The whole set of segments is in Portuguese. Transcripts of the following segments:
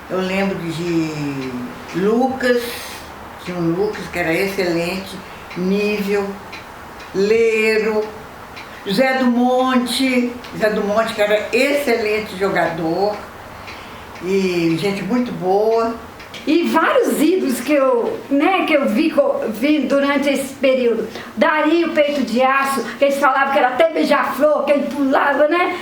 Eu lembro de Lucas, tinha um Lucas que era excelente, Nível, Leiro, Zé do Monte que era excelente jogador e gente muito boa. E vários ídolos que eu vi durante esse período. Dario Peito de Aço, que eles falavam que era até beija-flor, que ele pulava, né?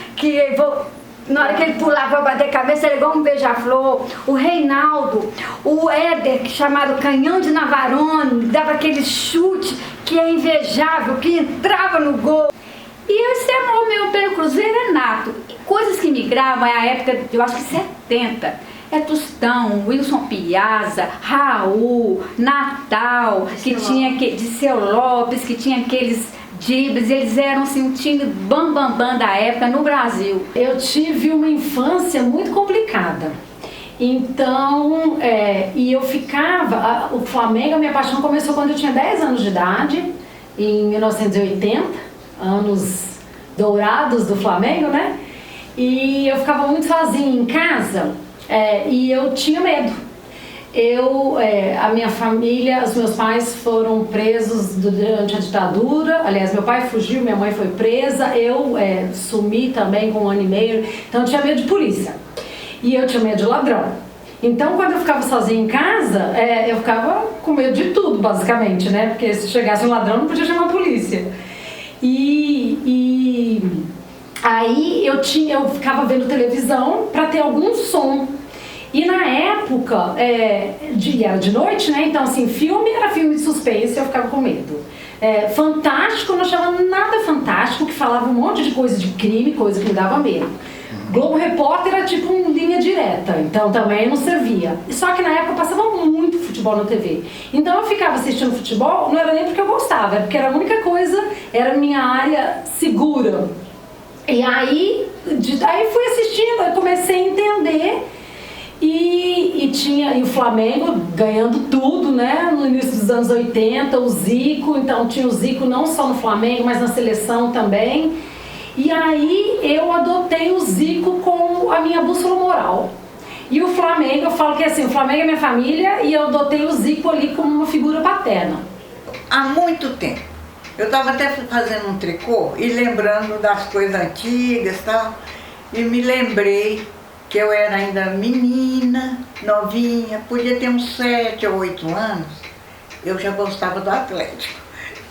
Na hora que ele pulava para bater a cabeça, era igual um beija-flor. O Reinaldo, o Éder, chamado Canhão de Navarone, dava aquele chute que é invejável, que entrava no gol. E esse amor meu pelo Cruzeiro é nato. E coisas que migravam é a época, eu acho que 70. É Tostão, Wilson Piazza, Raul, Natal, que tinha Disseu Lopes, que tinha aqueles dribles, eles eram assim um time bam da época no Brasil. Eu tive uma infância muito complicada. Então, e eu ficava, o Flamengo, a minha paixão começou quando eu tinha 10 anos de idade, em 1980, anos dourados do Flamengo, né? E eu ficava muito sozinha em casa. E eu tinha medo. A minha família, os meus pais foram presos durante a ditadura. Aliás, meu pai fugiu, minha mãe foi presa. Eu sumi também com 1 ano e meio. Então eu tinha medo de polícia. E eu tinha medo de ladrão. Então quando eu ficava sozinha em casa, eu ficava com medo de tudo, basicamente, né? Porque se chegasse um ladrão, não podia chamar a polícia. Aí eu ficava vendo televisão para ter algum som. E na época, era de noite, né? Então assim, filme era filme de suspense, eu ficava com medo. Fantástico, eu não achava nada fantástico, que falava um monte de coisa de crime, coisa que me dava medo. Globo Repórter era tipo uma linha direta, então também não servia. Só que na época passava muito futebol na TV. Então eu ficava assistindo futebol, não era nem porque eu gostava, era porque era a única coisa, era a minha área segura. E aí fui assistindo, eu comecei a entender e o Flamengo ganhando tudo, né? No início dos anos 80, o Zico, então tinha o Zico não só no Flamengo, mas na seleção também. E aí eu adotei o Zico como a minha bússola moral. E o Flamengo, eu falo que assim, o Flamengo é minha família e eu adotei o Zico ali como uma figura paterna. Há muito tempo. Eu estava até fazendo um tricô e lembrando das coisas antigas e tal. E me lembrei que eu era ainda menina, novinha, podia ter uns 7 ou 8 anos. Eu já gostava do Atlético.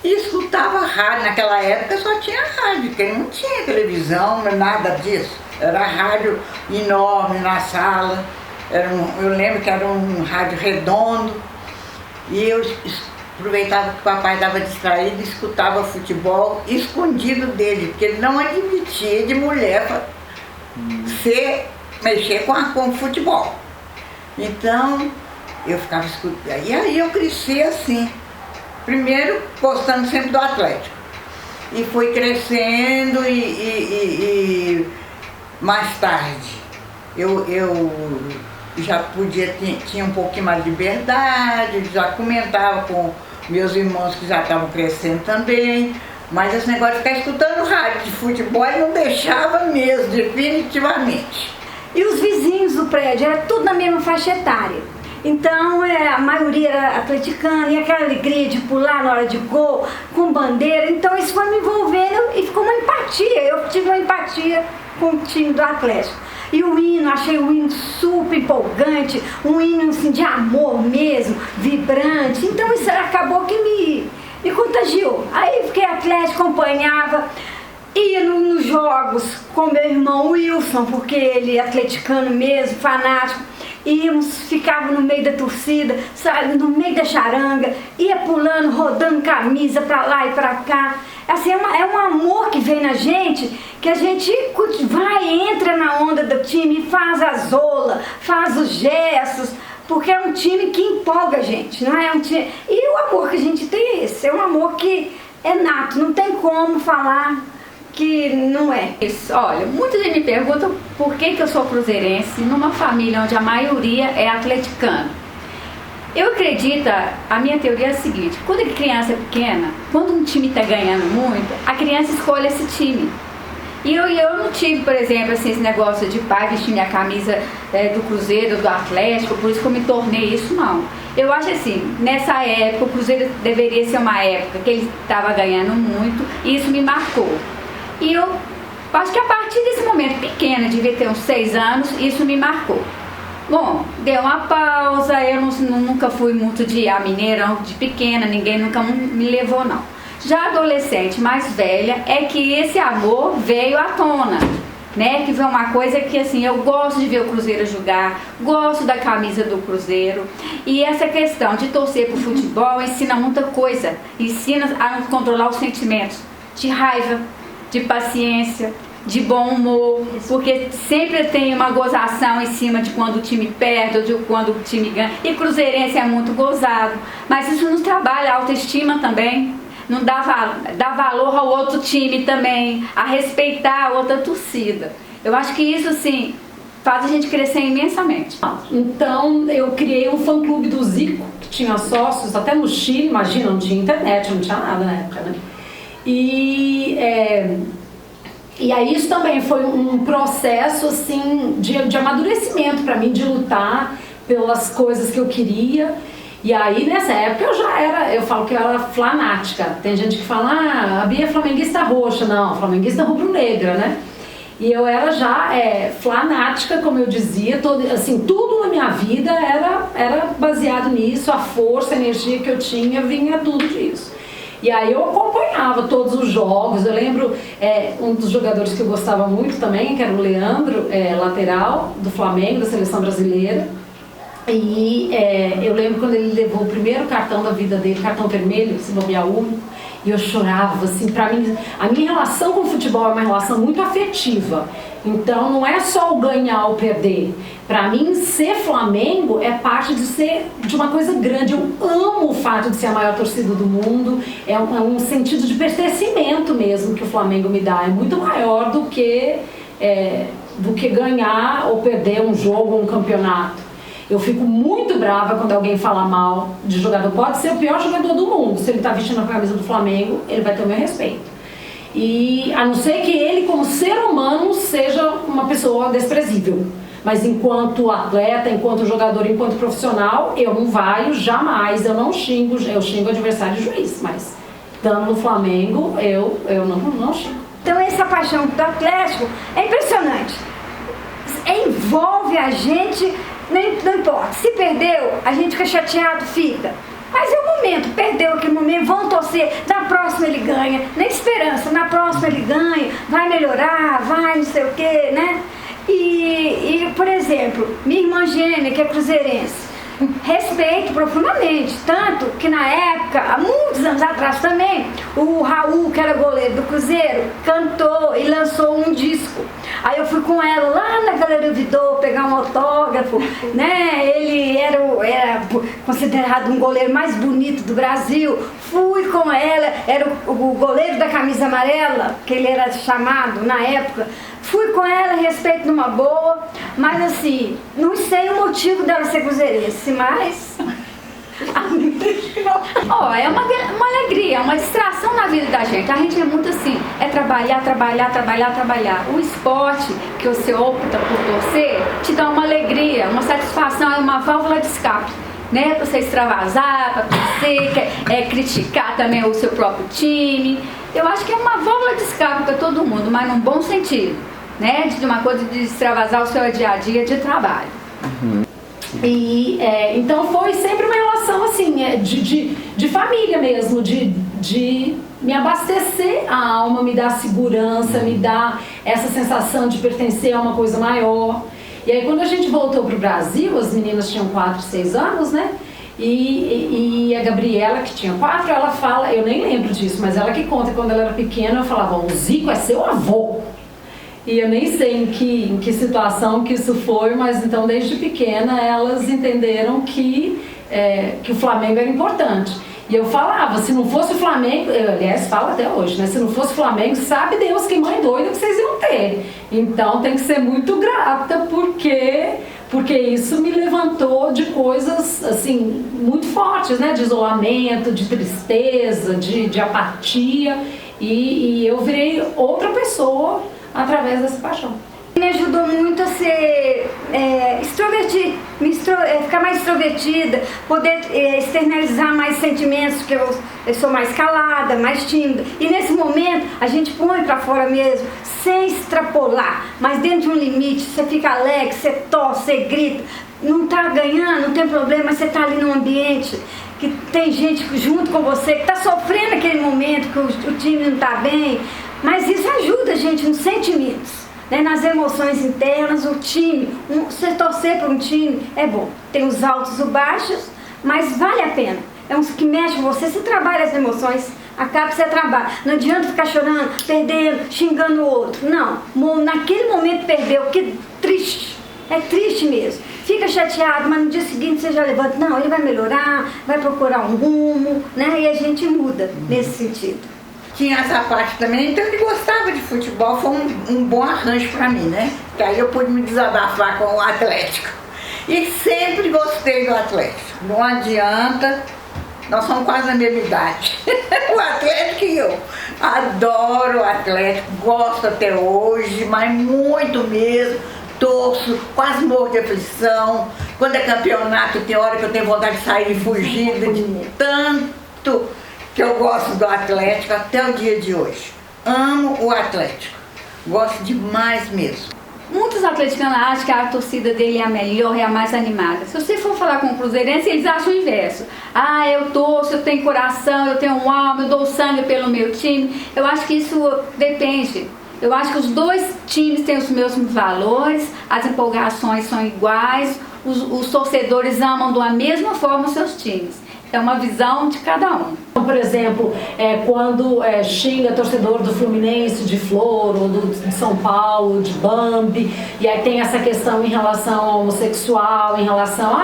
E escutava rádio, naquela época só tinha rádio, porque não tinha televisão, nada disso. Era rádio enorme na sala, eu lembro que era um rádio redondo. E eu aproveitava que o papai estava distraído e escutava futebol escondido dele, porque ele não admitia de mulher mexer com futebol. Então eu ficava escutando. E aí eu cresci assim. Primeiro gostando sempre do Atlético. E fui crescendo e mais tarde eu já tinha um pouquinho mais de liberdade, já comentava com meus irmãos que já estavam crescendo também, mas esse negócio de ficar escutando rádio de futebol não deixava mesmo, definitivamente. E os vizinhos do prédio, era tudo na mesma faixa etária. Então a maioria era atleticana e aquela alegria de pular na hora de gol, com bandeira. Então isso foi me envolvendo e ficou uma empatia. Eu tive uma empatia com o time do Atlético. E o hino, achei o hino super empolgante, um hino assim, de amor mesmo, vibrante. Então isso acabou que me contagiou. Aí fiquei Atlético, acompanhava, ia nos jogos com meu irmão Wilson, porque ele é atleticano mesmo, fanático. Ficava no meio da torcida, sabe, no meio da charanga, ia pulando, rodando camisa pra lá e pra cá. Assim, é um amor que vem na gente, que a gente entra na onda do time, faz a zola, faz os gestos, porque é um time que empolga a gente, não é um time... E o amor que a gente tem é esse, é um amor que é nato, não tem como falar que não é. Isso, olha, muita gente me pergunta por que eu sou cruzeirense numa família onde a maioria é atleticana. Eu acredito, a minha teoria é a seguinte: quando a criança é pequena, quando um time está ganhando muito, a criança escolhe esse time. E eu não tive, por exemplo, assim, esse negócio de pai vestir minha camisa do Cruzeiro, do Atlético, por isso que eu me tornei isso, não. Eu acho assim, nessa época, o Cruzeiro deveria ser uma época que ele estava ganhando muito, e isso me marcou. E eu acho que a partir desse momento pequeno, devia ter uns 6 anos, isso me marcou. Bom, deu uma pausa, eu nunca fui muito de ir a Mineirão de pequena, ninguém nunca me levou, não. Já adolescente, mais velha, é que esse amor veio à tona, né? Que foi uma coisa que, assim, eu gosto de ver o Cruzeiro jogar, gosto da camisa do Cruzeiro. E essa questão de torcer pro futebol ensina muita coisa, ensina a controlar os sentimentos de raiva, de paciência, de bom humor, porque sempre tem uma gozação em cima de quando o time perde ou de quando o time ganha. E cruzeirense é muito gozado, mas isso nos trabalha a autoestima também, não dá valor ao outro time também, a respeitar a outra torcida. Eu acho que isso, sim, faz a gente crescer imensamente. Então eu criei um fã-clube do Zico, que tinha sócios até no Chile, imagina, não tinha internet, não tinha nada na época, né? E aí isso também foi um processo assim de amadurecimento para mim, de lutar pelas coisas que eu queria. E aí nessa época eu falo que eu era flanática. Tem gente que fala, a Bia é flamenguista roxa. Não, flamenguista rubro-negra, né? E eu era já flanática, como eu dizia, assim, tudo na minha vida era baseado nisso, a força, a energia que eu tinha vinha tudo disso. E aí eu acompanhava todos os jogos. Eu lembro um dos jogadores que eu gostava muito também, que era o Leandro, lateral do Flamengo, da seleção brasileira. E eu lembro quando ele levou o primeiro cartão da vida dele, cartão vermelho, se bobear único, e eu chorava, assim, pra mim, a minha relação com o futebol é uma relação muito afetiva. Então não é só o ganhar ou perder. Pra mim, ser Flamengo é parte de uma coisa grande. Eu amo o fato de ser a maior torcida do mundo. É um sentido de pertencimento mesmo que o Flamengo me dá. É muito maior do que ganhar ou perder um jogo ou um campeonato. Eu fico muito brava quando alguém fala mal de jogador. Pode ser o pior jogador do mundo. Se ele está vestindo a camisa do Flamengo, ele vai ter o meu respeito. E a não ser que ele, como ser humano, seja uma pessoa desprezível. Mas enquanto atleta, enquanto jogador, enquanto profissional, eu não vaio jamais, eu não xingo, eu xingo adversário e juiz. Mas estando no Flamengo, eu não xingo. Então essa paixão do Atlético é impressionante. Envolve a gente. Não importa, se perdeu, a gente fica chateado, fica. Mas é o momento, perdeu aquele momento, vão torcer, na próxima ele ganha, na esperança, na próxima ele ganha, vai melhorar, vai não sei o que, né? E, por exemplo, minha irmã gêmea, que é cruzeirense, respeito profundamente, tanto que na época, há muitos anos atrás também, o Raul, que era goleiro do Cruzeiro, cantou e lançou um disco. Aí eu fui com ela lá na Galeria Vidô pegar um autógrafo, né? Ele era considerado um goleiro mais bonito do Brasil. Fui com ela, era o goleiro da camisa amarela, que ele era chamado na época. Fui com ela, respeito numa boa, mas assim, não sei o motivo dela ser cruzeirense, mas... É uma alegria, uma distração na vida da gente. A gente é muito assim, é trabalhar. O esporte que você opta por torcer te dá uma alegria, uma satisfação, é uma válvula de escape, né? Pra você extravasar, pra torcer, criticar também o seu próprio time. Eu acho que é uma válvula de escape para todo mundo, mas num bom sentido, né? De uma coisa de extravasar o seu dia a dia de trabalho. E então foi sempre uma relação assim, de família mesmo, de me abastecer a alma, me dar segurança, me dar essa sensação de pertencer a uma coisa maior. E aí quando a gente voltou pro Brasil, as meninas tinham 4, 6 anos, né? E a Gabriela, que tinha 4, ela fala, eu nem lembro disso, mas ela que conta, quando ela era pequena, eu falava, o Zico é seu avô. E eu nem sei em que situação que isso foi, mas então desde pequena elas entenderam que o Flamengo era importante. E eu falava, se não fosse o Flamengo, aliás, falo até hoje, né? Se não fosse o Flamengo, sabe Deus que mãe doida que vocês iam ter. Então tem que ser muito grata, porque isso me levantou de coisas assim muito fortes, né? De isolamento, de tristeza, de apatia. E eu virei outra pessoa através dessa paixão. Me ajudou muito a ser extrovertir, ficar mais extrovertida, poder externalizar mais sentimentos, porque eu sou mais calada, mais tímida. E nesse momento a gente põe para fora mesmo, sem extrapolar, mas dentro de um limite. Você fica alegre, você torce, você grita, não está ganhando, não tem problema, mas você está ali num ambiente que tem gente junto com você, que está sofrendo aquele momento, que o time não está bem. Mas isso ajuda a gente nos sentimentos. Nas emoções internas, o time, você torcer para um time é bom. Tem os altos e os baixos, mas vale a pena. É uns que mexe com você, você trabalha as emoções, acaba que você trabalha. Não adianta ficar chorando, perdendo, xingando o outro. Não, naquele momento perdeu, que triste, é triste mesmo. Fica chateado, mas no dia seguinte você já levanta, não, ele vai melhorar, vai procurar um rumo, né? E a gente muda nesse sentido. Tinha essa parte também, então ele gostava de futebol, foi um bom arranjo para mim, né? Que aí eu pude me desabafar com o Atlético. E sempre gostei do Atlético. Não adianta, nós somos quase a mesma idade. O Atlético e eu. Adoro o Atlético, gosto até hoje, mas muito mesmo. Torço, quase morro de aflição. Quando é campeonato, tem hora que eu tenho vontade de sair fugindo de tanto que eu gosto do Atlético até o dia de hoje. Amo o Atlético. Gosto demais mesmo. Muitos atleticanos acham que a torcida dele é a melhor, é a mais animada. Se você for falar com o cruzeirense, eles acham o inverso. Ah, eu torço, eu tenho coração, eu tenho alma, eu dou sangue pelo meu time. Eu acho que isso depende. Eu acho que os dois times têm os mesmos valores, as empolgações são iguais, os torcedores amam da mesma forma os seus times. É uma visão de cada um. Por exemplo, quando xinga torcedor do Fluminense de flor, ou de São Paulo, de Bambi, e aí tem essa questão em relação ao homossexual, em relação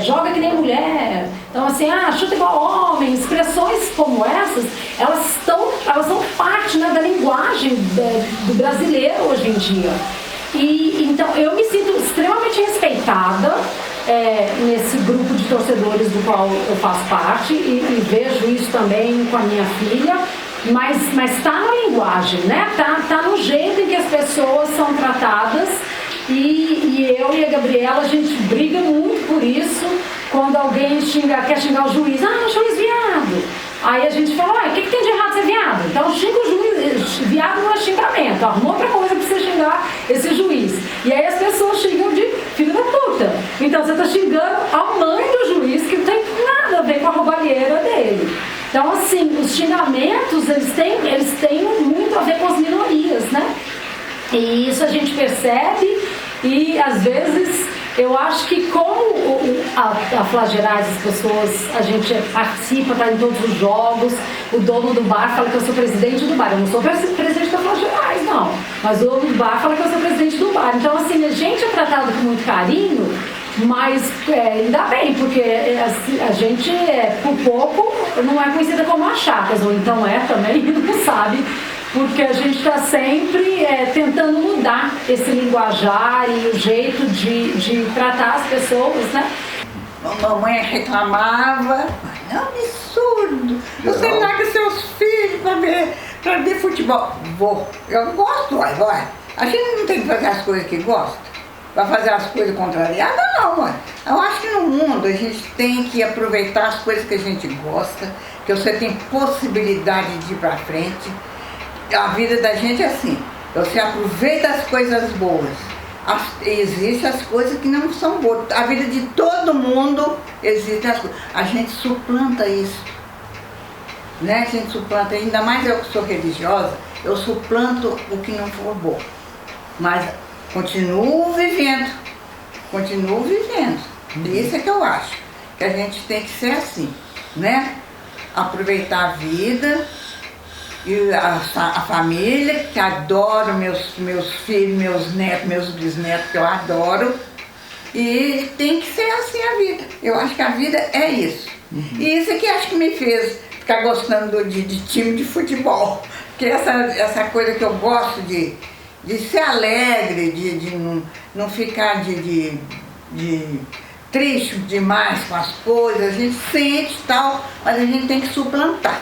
joga que nem mulher, então assim, chuta igual homem, expressões como essas, elas são parte, né, da linguagem do brasileiro hoje em dia. E então eu me sinto extremamente respeitada nesse grupo de torcedores do qual eu faço parte e vejo isso também com a minha filha, mas tá na linguagem, né? Tá no jeito em que as pessoas são tratadas e eu e a Gabriela, a gente briga muito por isso quando alguém quer xingar o juiz, juiz viado. Aí a gente fala, o que tem de errado ser viado? Então xinga o juiz, viado não é xingamento, arruma outra coisa pra você xingar esse juiz. E aí as pessoas xingam de filho da puta. Então você tá xingando a mãe do juiz, que não tem nada a ver com a roubalheira dele. Então assim, os xingamentos, eles têm muito a ver com as minorias, né? E isso a gente percebe e às vezes eu acho que como a Flagerais, as pessoas, a gente participa, está em todos os jogos, o dono do bar fala que eu sou presidente do bar, eu não sou presidente da Flagerais, não, mas o dono do bar fala que eu sou presidente do bar, então assim, a gente é tratado com muito carinho, mas ainda bem, porque a gente, por pouco, não é conhecida como as chatas, ou então também, não sabe, porque a gente está sempre tentando mudar esse linguajar e o jeito de tratar as pessoas, né? A mamãe reclamava, é um absurdo, você larga seus filhos para ver futebol. Eu gosto, vai. A gente não tem que fazer as coisas que gosta, para fazer as coisas contrariadas, não, mãe. Eu acho que no mundo a gente tem que aproveitar as coisas que a gente gosta, que você tem possibilidade de ir para frente. A vida da gente é assim, você aproveita as coisas boas, existem as coisas que não são boas, a vida de todo mundo existem as coisas, a gente suplanta isso, né? A gente suplanta, ainda mais eu que sou religiosa, eu suplanto o que não for bom, mas continuo vivendo, isso é que eu acho, que a gente tem que ser assim, né? Aproveitar a vida, e a família, que adoro meus filhos, meus netos, meus bisnetos, que eu adoro. E tem que ser assim a vida. Eu acho que a vida é isso. E isso que acho que me fez ficar gostando de time de futebol. Porque essa coisa que eu gosto de ser alegre, de não ficar de triste demais com as coisas. A gente sente e tal, mas a gente tem que suplantar.